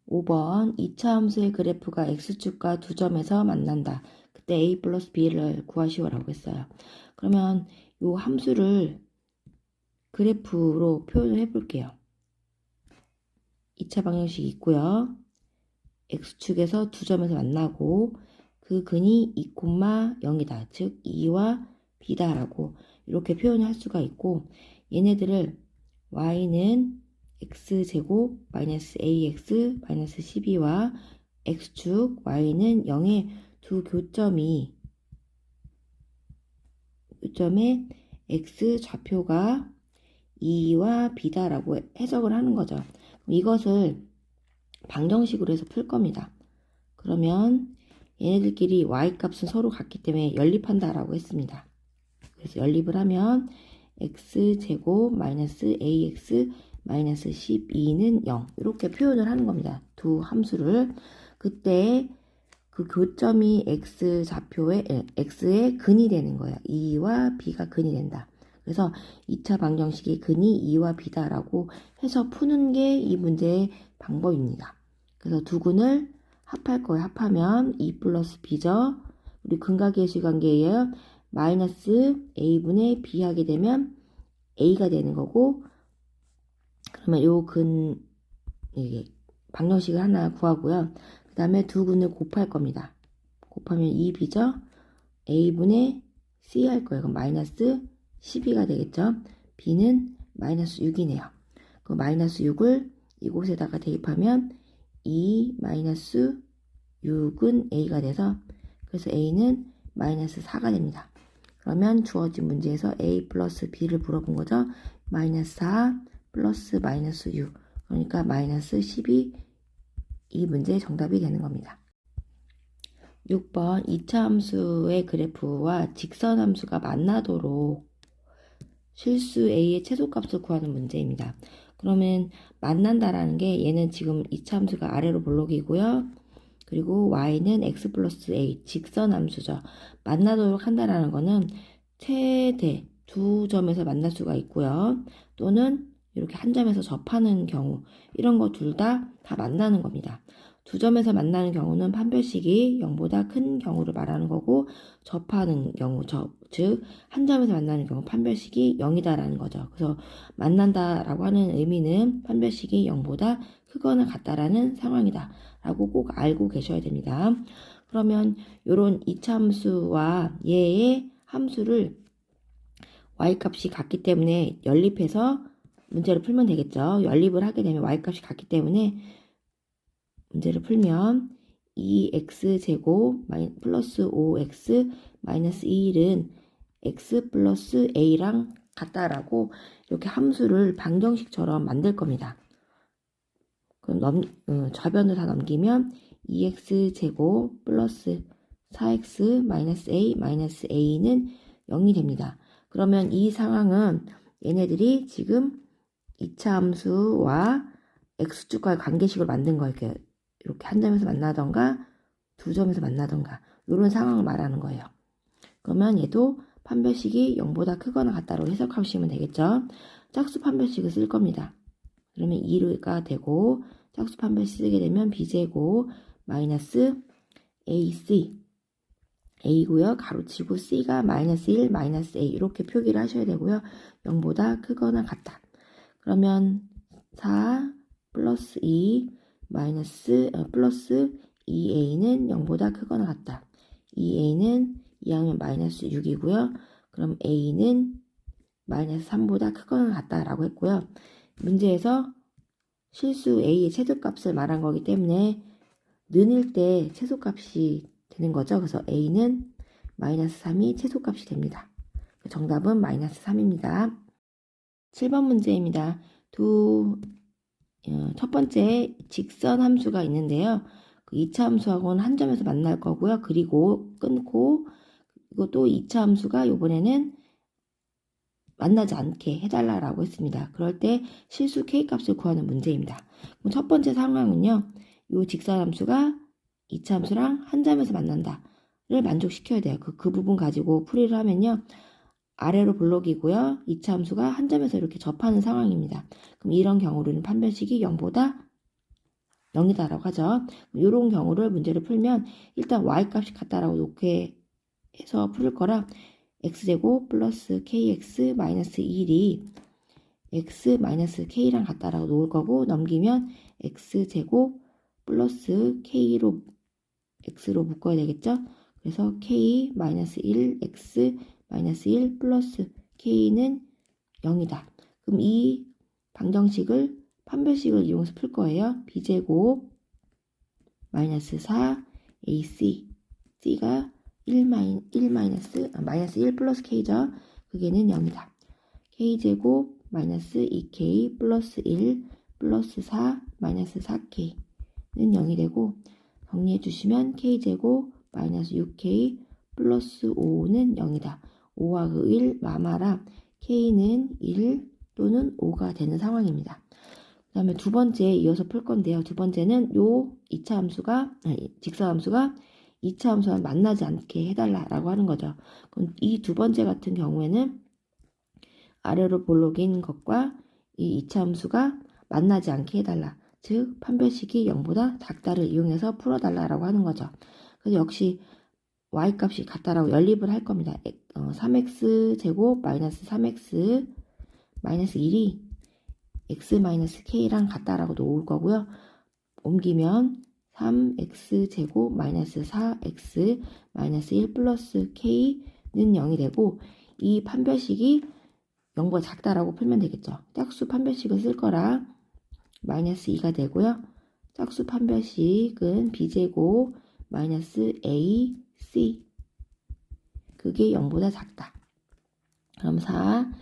5번 2차 함수의 그래프가 x축과 두 점에서 만난다. 그때 a 플러스 b를 구하시오라고 했어요. 그러면 이 함수를 그래프로 표현을 해볼게요. 2차 방정식이 있고요. x축에서 두 점에서 만나고 그 근이 2,0이다. 즉 2와 b다 라고 이렇게 표현할 수가 있고, 얘네들을 y는 x제곱 마이너스 ax 마이너스 12와 x축 y는 0의 두 교점에 x 좌표가 2와 b다 라고 해석을 하는 거죠. 이것을 방정식으로 해서 풀 겁니다. 그러면 얘네들끼리 y값은 서로 같기 때문에 연립한다 라고 했습니다. 그래서 연립을 하면 x제곱 마이너스 ax 마이너스 12는 0 이렇게 표현을 하는 겁니다. 두 함수를. 그때 그 교점이 x 좌표의 x의 근이 되는 거예요. 2와 b가 근이 된다. 그래서 2차 방정식의 근이 2와 b다 라고 해서 푸는 게 이 문제의 방법입니다. 그래서 두 근을 합할 거예요. 합하면 2 플러스 b죠. 우리 근각계수 관계예요. 마이너스 a분의 b 하게 되면 a가 되는 거고, 그러면 요 근 방정식을 하나 구하고요. 그 다음에 두 근을 곱할 겁니다. 곱하면 2b죠. a분의 c 할 거예요. 그럼 마이너스 12가 되겠죠. b는 마이너스 6이네요. 그 마이너스 6을 이곳에다가 대입하면 2 마이너스 6은 a가 돼서, 그래서 a는 마이너스 4가 됩니다. 그러면 주어진 문제에서 a 플러스 b를 물어본 거죠. 마이너스 4 플러스 마이너스 6, 그러니까 마이너스 12, 이 문제의 정답이 되는 겁니다. 6번 2차 함수의 그래프와 직선 함수가 만나도록 실수 a의 최소값을 구하는 문제입니다. 그러면 만난다라는 게 얘는 지금 2차 함수가 아래로 볼록이고요. 그리고 y는 x 플러스 a 직선 함수죠. 만나도록 한다라는 거는 최대 두 점에서 만날 수가 있고요. 또는 이렇게 한 점에서 접하는 경우, 이런 거 둘 다 만나는 겁니다. 두 점에서 만나는 경우는 판별식이 0보다 큰 경우를 말하는 거고, 접하는 경우, 즉 한 점에서 만나는 경우 판별식이 0이다라는 거죠. 그래서 만난다라고 하는 의미는 판별식이 0보다 크거나 같다라는 상황이다 라고 꼭 알고 계셔야 됩니다. 그러면 이런 2차 함수와 얘의 함수를 y값이 같기 때문에 연립해서 문제를 풀면 되겠죠. 연립을 하게 되면 y값이 같기 때문에 문제를 풀면 2x제곱 플러스 5x 마이너스 1은 x 플러스 a랑 같다라고 이렇게 함수를 방정식처럼 만들 겁니다. 그럼 좌변을 다 넘기면 2x제곱 플러스 4x 마이너스 a 마이너스 a는 0이 됩니다. 그러면 이 상황은 얘네들이 지금 2차 함수와 x축과의 관계식을 만든 거예요. 이렇게 한 점에서 만나던가 두 점에서 만나던가 이런 상황을 말하는 거예요. 그러면 얘도 판별식이 0보다 크거나 같다로 해석하시면 되겠죠. 짝수 판별식을 쓸 겁니다. 그러면 2가 되고, 짝수 판별식 쓰게 되면 b제곱 마이너스 ac a고요. 가로치고 c가 마이너스 1 마이너스 a 이렇게 표기를 하셔야 되고요. 0보다 크거나 같다. 그러면 4 플러스 2 마이너스 플러스 2a는 0보다 크거나 같다. 2a는 2하면 마이너스 6이고요. 그럼 a는 마이너스 3보다 크거나 같다라고 했고요. 문제에서 실수 a의 최소값을 말한 거기 때문에 는일 때 최소값이 되는 거죠. 그래서 a는 마이너스 3이 최소값이 됩니다. 정답은 마이너스 3입니다. 7번 문제입니다. 첫 번째 직선 함수가 있는데요. 그 2차 함수하고는 한 점에서 만날 거고요. 그리고 끊고, 그리고 또 2차 함수가 이번에는 만나지 않게 해달라고 했습니다. 그럴 때 실수 k값을 구하는 문제입니다. 그럼 첫 번째 상황은요. 이 직선 함수가 2차 함수랑 한 점에서 만난다를 만족시켜야 돼요. 그 부분 가지고 풀이를 하면요. 아래로 블록이고요. 2차 함수가 한 점에서 이렇게 접하는 상황입니다. 그럼 이런 경우로는 판별식이 0보다 0이다라고 하죠. 이런 경우를 문제를 풀면 일단 y값이 같다라고 놓게 해서 풀 거라 x제곱 플러스 kx 마이너스 1이 x 마이너스 k랑 같다라고 놓을 거고 넘기면 x제곱 플러스 k로 x로 묶어야 되겠죠. 그래서 k 마이너스 1 x 마이너스 1 플러스 k는 0이다. 그럼 이 방정식을 판별식을 이용해서 풀 거예요. b제곱 마이너스 4 ac c가 마이너스 1 플러스 k죠. 그게는 0이다. k제곱 마이너스 2k 플러스 1 플러스 4 마이너스 4k는 0이 되고 정리해 주시면 k제곱 마이너스 6k 플러스 5는 0이다. 5와 그 1 마마라 k는 1 또는 5가 되는 상황입니다. 그 다음에 두 번째 이어서 풀 건데요. 두 번째는 요 2차 함수가 직사 함수가 2차 함수와 만나지 않게 해달라라고 하는 거죠. 그럼 이 두 번째 같은 경우에는 아래로 볼록인 것과 이 2차 함수가 만나지 않게 해달라. 즉 판별식이 0보다 작다를 이용해서 풀어달라라고 하는 거죠. 그래서 역시 y값이 같다라고 연립을 할 겁니다. 3x 제곱 마이너스 3x 마이너스 1이 x 마이너스 k랑 같다라고 놓을 거고요. 옮기면 3x 제곱 마이너스 4x 마이너스 1 플러스 k는 0이 되고 이 판별식이 0보다 작다라고 풀면 되겠죠. 짝수 판별식을 쓸 거라 마이너스 2가 되고요. 짝수 판별식은 b제곱 마이너스 ac 그게 0보다 작다. 그럼 4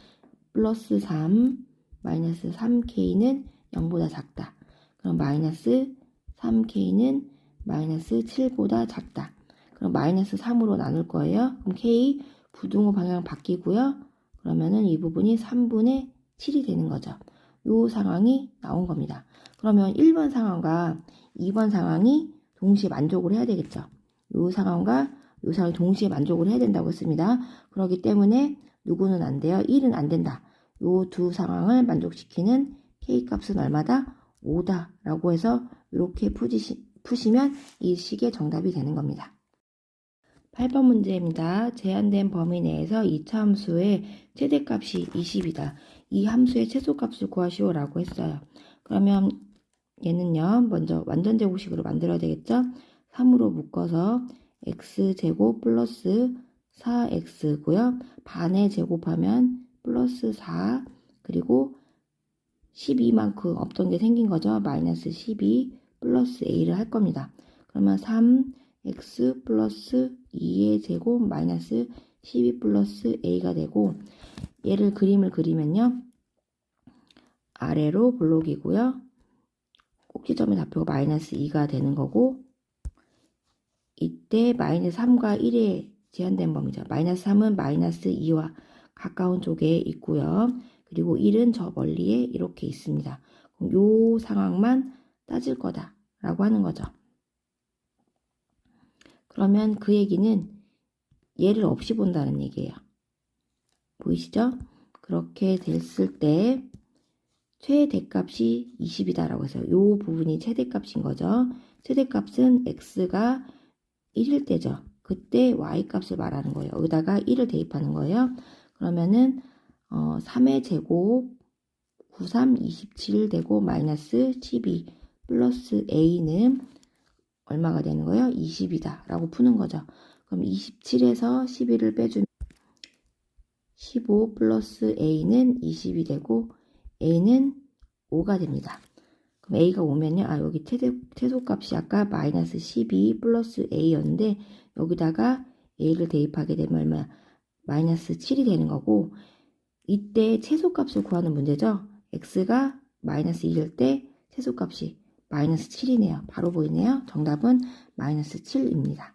플러스 3 마이너스 3k는 0보다 작다. 그럼 마이너스 3k는 마이너스 7보다 작다. 그럼 마이너스 3으로 나눌 거예요. 그럼 k 부등호 방향 바뀌고요. 그러면은 이 부분이 3분의 7이 되는 거죠. 요 상황이 나온 겁니다. 그러면 1번 상황과 2번 상황이 동시에 만족을 해야 되겠죠. 요 상황과 요 상황이 동시에 만족을 해야 된다고 했습니다. 그렇기 때문에 누구는 안 돼요? 1은 안 된다. 요 두 상황을 만족시키는 k값은 얼마다? 5다 라고 해서 이렇게 푸시면 이 식의 정답이 되는 겁니다. 8번 문제입니다. 제한된 범위 내에서 2차 함수의 최대값이 20이다. 이 함수의 최소값을 구하시오 라고 했어요. 그러면 얘는요. 먼저 완전제곱식으로 만들어야 되겠죠. 3으로 묶어서 x제곱 플러스 4x고요. 반에 제곱하면 플러스 4 그리고 12만큼 없던 게 생긴 거죠. 마이너스 12 플러스 a를 할 겁니다. 그러면 3x 플러스 2의 제곱 마이너스 12 플러스 a가 되고 얘를 그림을 그리면요. 아래로 블록이고요. 꼭지점의 좌표가 마이너스 2가 되는 거고 이때 마이너스 3과 1의 제한된 범위죠. 마이너스 3은 마이너스 2와 가까운 쪽에 있고요. 그리고 1은 저 멀리에 이렇게 있습니다. 요 상황만 따질 거다라고 하는 거죠. 그러면 그 얘기는 얘를 없이 본다는 얘기예요. 보이시죠? 그렇게 됐을 때 최대값이 20이다라고 해서 요 부분이 최대값인 거죠. 최대값은 x가 1일 때죠. 그때 y값을 말하는 거예요. 여기다가 1을 대입하는 거예요. 그러면은 3의 제곱 93, 27 되고 마이너스 12 플러스 a는 얼마가 되는 거예요? 20이다 라고 푸는 거죠. 그럼 27에서 11을 빼주면 15 플러스 a는 20이 되고 a는 5가 됩니다. 그럼 a가 5면요. 여기 최소값이 아까 마이너스 12 플러스 a였는데 여기다가 a를 대입하게 되면 얼마야? 마이너스 7이 되는 거고 이때 최소값을 구하는 문제죠. x가 마이너스 2일 때 최소값이 마이너스 7이네요. 바로 보이네요. 정답은 마이너스 7입니다.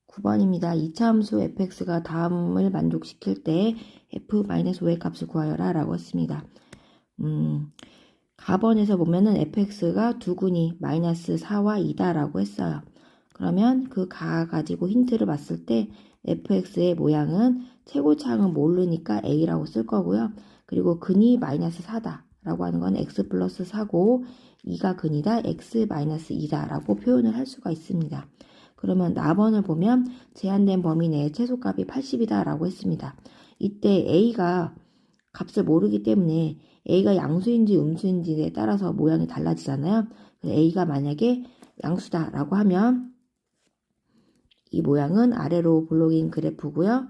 9번입니다. 2차 함수 fx가 다음을 만족시킬 때 f-5의 값을 구하여라 라고 했습니다. 가번에서 보면은 fx가 두근이 마이너스 4와 2다 라고 했어요. 그러면 그 가 가지고 힌트를 봤을 때 fx의 모양은 최고차항은 모르니까 a라고 쓸 거고요. 그리고 근이 마이너스 4다 라고 하는 건 x 플러스 4고 2가 근이다, x 마이너스 2다 라고 표현을 할 수가 있습니다. 그러면 나번을 보면 제한된 범위 내에 최소값이 80이다 라고 했습니다. 이때 a가 값을 모르기 때문에 a가 양수인지 음수인지에 따라서 모양이 달라지잖아요. a가 만약에 양수다 라고 하면 이 모양은 아래로 볼록인 그래프고요.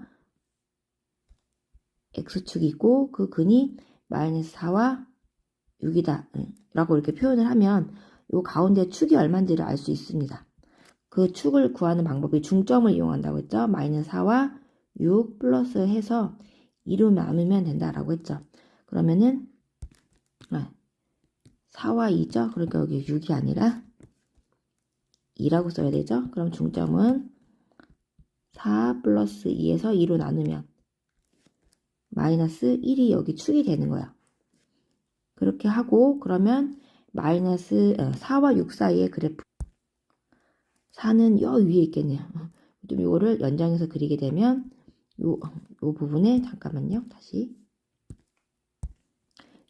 x축이 있고 그 근이 마이너스 4와 6이다 라고 이렇게 표현을 하면 이 가운데 축이 얼마인지를 알 수 있습니다. 그 축을 구하는 방법이 중점을 이용한다고 했죠. 마이너스 4와 6 플러스 해서 2로 나누면 된다라고 했죠. 그러면은 4와 2죠. 그러니까 여기 6이 아니라 2라고 써야 되죠. 그럼 중점은 4 플러스 2에서 2로 나누면 마이너스 1이 여기 축이 되는 거예요. 그렇게 하고 그러면 마이너스 4와 6 사이의 그래프 4는 여 위에 있겠네요. 좀 이거를 연장해서 그리게 되면 요 부분에 잠깐만요. 다시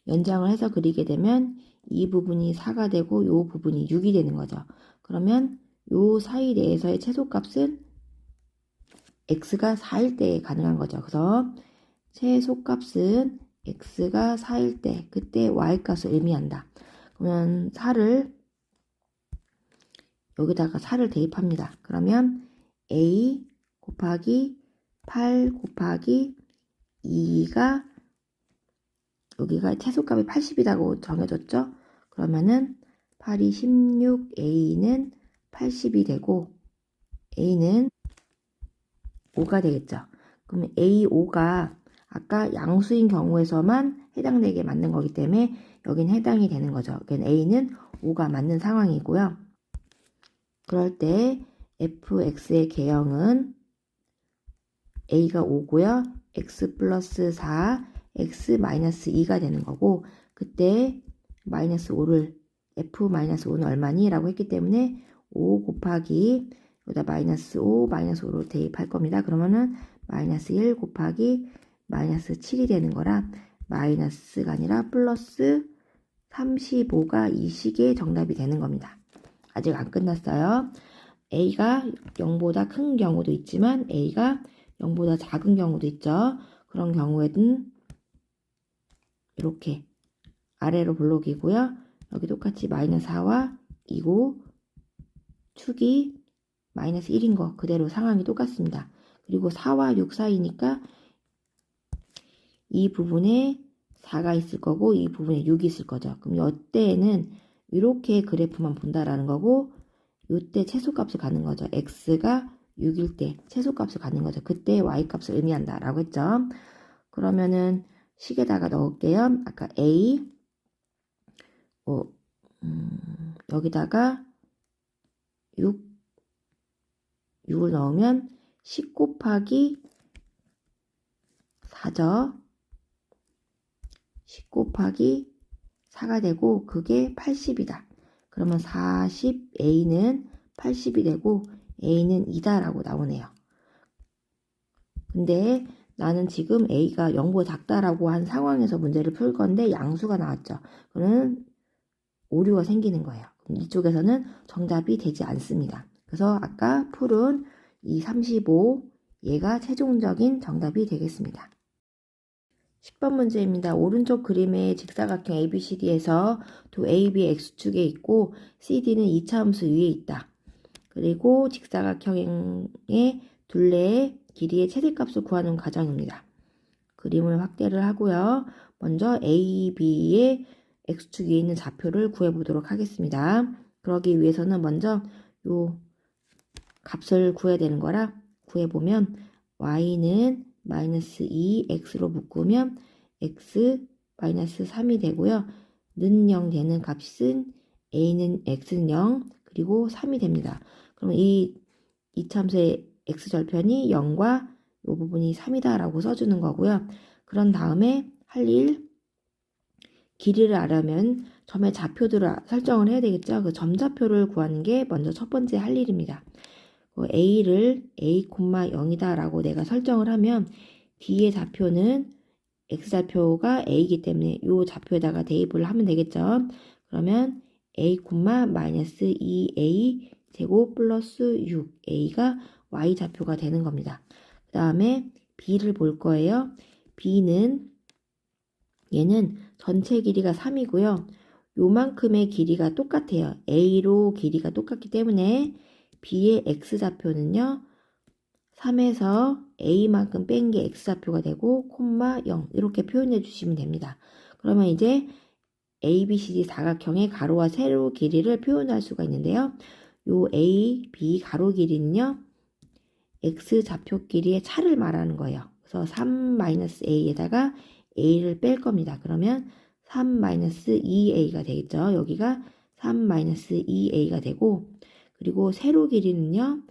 연장을 해서 그리게 되면 이 부분이 4가 되고 요 부분이 6이 되는 거죠. 그러면 요 사이 내에서의 최소값은 x가 4일 때 가능한 거죠. 그래서 최소값은 x가 4일 때 그때 y값을 의미한다. 그러면 4를 여기다가 4를 대입합니다. 그러면 a 곱하기 8 곱하기 2가 여기가 최소값이 80이라고 정해졌죠. 그러면은 8이 16, a는 80이 되고 a는 5가 되겠죠. 그러면 a, 5가 아까 양수인 경우에서만 해당되게 맞는 거기 때문에 여긴 해당이 되는 거죠. 그러니까 a는 5가 맞는 상황이고요. 그럴 때 fx의 개형은 a가 5고요. x 플러스 4, x 마이너스 2가 되는 거고 그때 마이너스 5를 f 마이너스 5는 얼마니? 라고 했기 때문에 5 곱하기 여기다 마이너스 5, 마이너스 5로 대입할 겁니다. 그러면은 마이너스 1 곱하기 마이너스 7이 되는 거라 마이너스가 아니라 플러스 35가 이 식의 정답이 되는 겁니다. 아직 안 끝났어요. a가 0보다 큰 경우도 있지만 a가 0보다 작은 경우도 있죠. 그런 경우에는 이렇게 아래로 블록이고요. 여기 똑같이 마이너스 4와 2고 축이 마이너스 1인 거 그대로 상황이 똑같습니다. 그리고 4와 6 사이니까 이 부분에 4가 있을 거고 이 부분에 6이 있을 거죠. 그럼 이때에는 이렇게 그래프만 본다라는 거고 이때 최소값을 갖는 거죠. x가 6일 때 최소값을 갖는 거죠. 그때 y값을 의미한다 라고 했죠. 그러면은 식에다가 넣을게요. 아까 a 여기다가 6을 넣으면 10 곱하기 4죠. 10 곱하기 4가 되고 그게 80이다. 그러면 40a는 80이 되고 a는 2다 라고 나오네요. 근데 나는 지금 a가 0보다 작다라고 한 상황에서 문제를 풀 건데 양수가 나왔죠. 그러면 오류가 생기는 거예요. 이쪽에서는 정답이 되지 않습니다. 그래서 아까 풀은 이 35 얘가 최종적인 정답이 되겠습니다. 10번 문제입니다. 오른쪽 그림의 직사각형 ABCD에서 도 AB X축에 있고 CD는 2차 함수 위에 있다. 그리고 직사각형의 둘레의 길이의 최대값을 구하는 과정입니다. 그림을 확대를 하고요. 먼저 AB의 X축 위에 있는 좌표를 구해보도록 하겠습니다. 그러기 위해서는 먼저 요 값을 구해야 되는 거라 구해보면 Y는 마이너스 2x로 묶으면 x 마이너스 3이 되고요. 는 0 되는 값은 a는 x는 0 그리고 3이 됩니다. 그러면 이 이참수의 x절편이 0과 이 부분이 3이다 라고 써주는 거고요. 그런 다음에 할 일 길이를 알려면 점의 좌표들을 설정을 해야 되겠죠. 그 점좌표를 구하는 게 먼저 첫 번째 할 일입니다. a를 a, 0이다 라고 내가 설정을 하면 D의 좌표는 x좌표가 a이기 때문에 이 좌표에다가 대입을 하면 되겠죠. 그러면 a, 마이너스 2a 제곱 플러스 6a가 y좌표가 되는 겁니다. 그 다음에 b를 볼 거예요. b는 얘는 전체 길이가 3이고요. 요만큼의 길이가 똑같아요. a로 길이가 똑같기 때문에 b의 x좌표는요. 3에서 a만큼 뺀 게 x좌표가 되고 0 이렇게 표현해 주시면 됩니다. 그러면 이제 ABCD 사각형의 가로와 세로 길이를 표현할 수가 있는데요. 요 A, B 가로 길이는요. x좌표 길이의 차를 말하는 거예요. 그래서 3-a에다가 a를 뺄 겁니다. 그러면 3-2a가 되겠죠. 여기가 3-2a가 되고 그리고 세로 길이는요.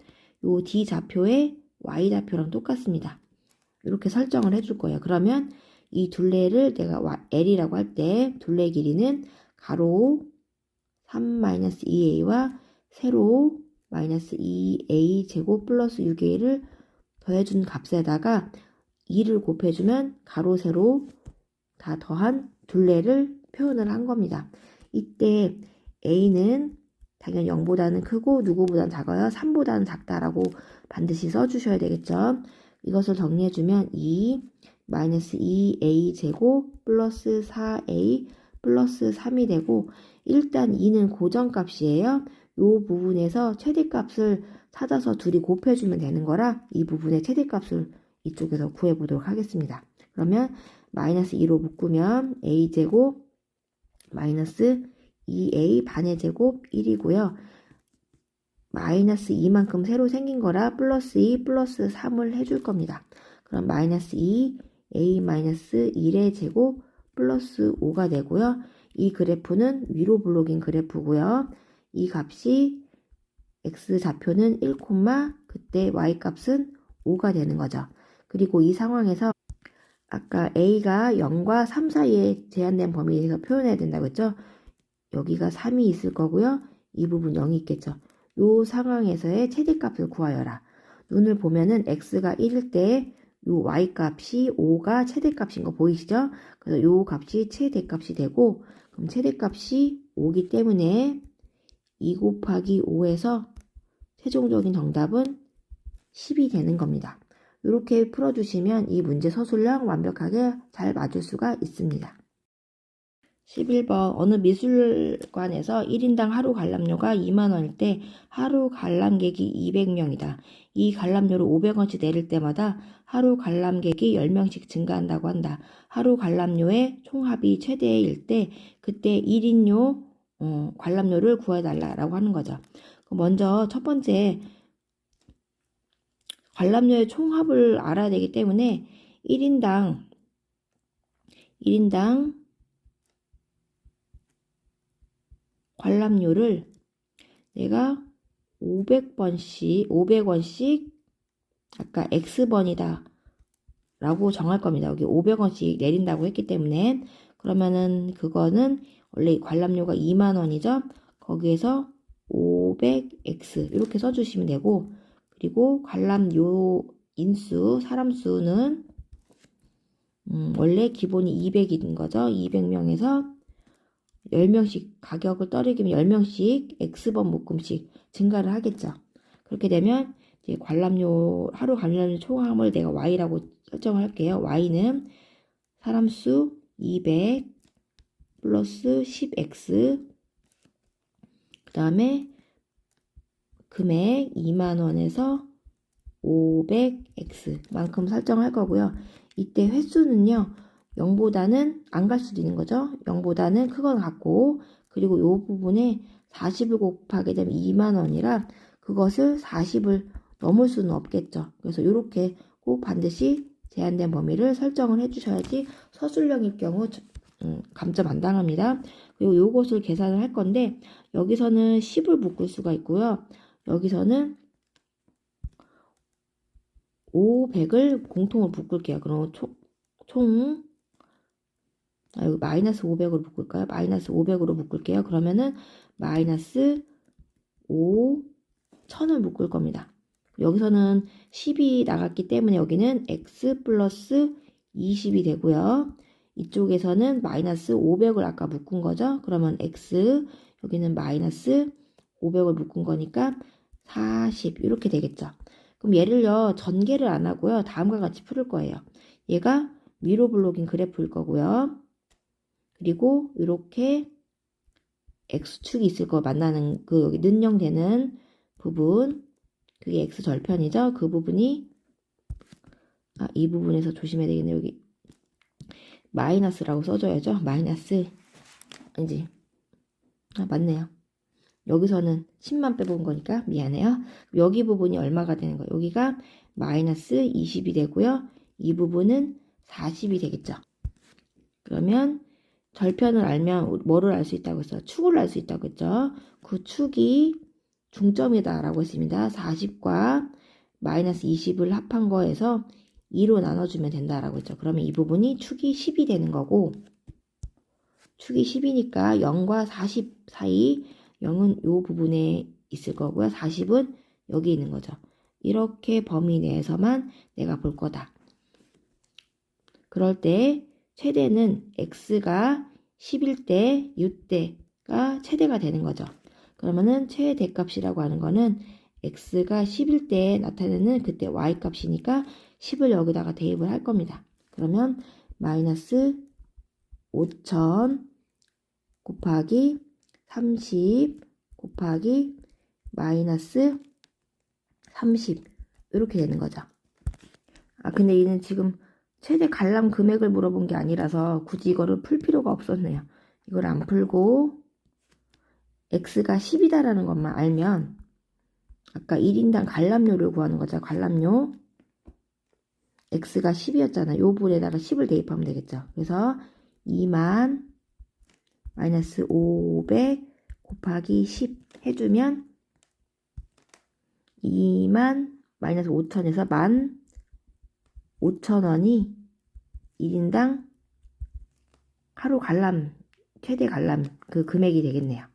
요 D좌표의 Y좌표랑 똑같습니다. 이렇게 설정을 해줄 거예요. 그러면 이 둘레를 내가 L이라고 할 때 둘레 길이는 가로 3-2a와 세로 마이너스 2a 제곱 플러스 6a를 더해준 값에다가 2를 곱해주면 가로 세로 다 더한 둘레를 표현을 한 겁니다. 이때 a는 당연히 0보다는 크고 누구보다는 작아요. 3보다는 작다라고 반드시 써주셔야 되겠죠. 이것을 정리해주면 2 마이너스 2a 제곱 플러스 4a 플러스 3이 되고 일단 2는 고정값이에요. 이 부분에서 최대값을 찾아서 둘이 곱해주면 되는 거라 이 부분의 최대값을 이쪽에서 구해보도록 하겠습니다. 그러면 마이너스 2로 묶으면 a제곱 마이너스 2a 반의 제곱 1이고요. 마이너스 2만큼 새로 생긴 거라 플러스 2 플러스 3을 해줄 겁니다. 그럼 마이너스 2 a 마이너스 1의 제곱 플러스 5가 되고요. 이 그래프는 위로 블록인 그래프고요. 이 값이 x좌표는 1, 그때 y값은 5가 되는 거죠. 그리고 이 상황에서 아까 a가 0과 3 사이에 제한된 범위에서 표현해야 된다고 했죠. 여기가 3이 있을 거고요. 이 부분 0이 있겠죠. 이 상황에서의 최대값을 구하여라. 눈을 보면은 x가 1일 때 요 y값이 5가 최대값인 거 보이시죠? 그래서 요 값이 최대값이 되고 그럼 최대값이 5기 때문에 2 곱하기 5에서 최종적인 정답은 10이 되는 겁니다. 이렇게 풀어주시면 이 문제 서술형 완벽하게 잘 맞을 수가 있습니다. 11번 어느 미술관에서 1인당 하루 관람료가 2만원일 때 하루 관람객이 200명이다. 이 관람료를 500원씩 내릴 때마다 하루 관람객이 10명씩 증가한다고 한다. 하루 관람료의 총합이 최대일 때 그때 1인용 관람료를 구해달라고 하는 거죠. 먼저 첫 번째 관람료의 총합을 알아야 되기 때문에 1인당 관람료를 내가 500원씩 아까 X번이다 라고 정할 겁니다. 여기 500원씩 내린다고 했기 때문에 그러면은 그거는 원래 관람료가 2만원이죠. 거기에서 500X 이렇게 써주시면 되고 그리고 관람료 인수 사람 수는 원래 기본이 200인 거죠. 200명에서 10명씩 가격을 떨어지면 10명씩 X번 묶음씩 증가를 하겠죠. 그렇게 되면 이제 하루 관람료 총합을 내가 Y라고 설정을 할게요. Y는 사람 수 200 플러스 10X 그 다음에 금액 2만원에서 500X 만큼 설정할 거고요. 이때 횟수는요. 0보다는 안 갈 수도 있는 거죠. 0보다는 크건 같고 그리고 이 부분에 40을 곱하게 되면 2만원이라 그것을 40을 넘을 수는 없겠죠. 그래서 이렇게 꼭 반드시 제한된 범위를 설정을 해주셔야지 서술형일 경우 감점 안 당합니다. 그리고 이것을 계산을 할 건데 여기서는 10을 묶을 수가 있고요. 여기서는 500을 공통으로 묶을게요. 그럼 여기 마이너스 500으로 묶을까요? 마이너스 500으로 묶을게요. 그러면은 마이너스 5,000을 묶을 겁니다. 여기서는 10이 나갔기 때문에 여기는 x 플러스 20이 되고요. 이쪽에서는 마이너스 500을 아까 묶은 거죠. 그러면 x, 여기는 마이너스 500을 묶은 거니까 40 이렇게 되겠죠. 그럼 얘를요 전개를 안 하고요 다음과 같이 풀을 거예요. 얘가 위로 블록인 그래프일 거고요. 그리고 이렇게 x축이 있을 거 만나는 그 여기 는영되는 부분, 그게 x절편이죠. 그 부분이 이 부분에서 조심해야 되겠네요. 여기 마이너스라고 써줘야죠. 마이너스 아니지. 맞네요. 여기서는 10만 빼본 거니까 미안해요. 여기 부분이 얼마가 되는 거예요? 여기가 마이너스 20이 되고요. 이 부분은 40이 되겠죠. 그러면 절편을 알면 뭐를 알 수 있다고 했어요? 축을 알 수 있다고 했죠. 그 축이 중점이다 라고 했습니다. 40과 마이너스 20을 합한 거에서 2로 나눠주면 된다라고 했죠. 그러면 이 부분이 축이 10이 되는 거고, 축이 10이니까 0과 40 사이 0은 이 부분에 있을 거고요. 40은 여기 있는 거죠. 이렇게 범위 내에서만 내가 볼 거다. 그럴 때 최대는 x가 10일 때 u대가 최대가 되는 거죠. 그러면은 최대값이라고 하는 거는 x가 10일 때 나타내는 그때 y값이니까 10을 여기다가 대입을 할 겁니다. 그러면 마이너스 5000 곱하기 30 곱하기 마이너스 30 이렇게 되는 거죠. 근데 얘는 지금 최대 관람 금액을 물어본 게 아니라서 굳이 이거를 풀 필요가 없었네요. 이걸 안 풀고 x가 10이다라는 것만 알면 아까 1인당 관람료를 구하는 거죠. 관람료 x가 10이었잖아요. 요 부분에다가 10을 대입하면 되겠죠. 그래서 2만 마이너스 500 곱하기 10 해주면 2만 마이너스 5천에서 15,000원이 1인당 하루 관람, 최대 관람 그 금액이 되겠네요.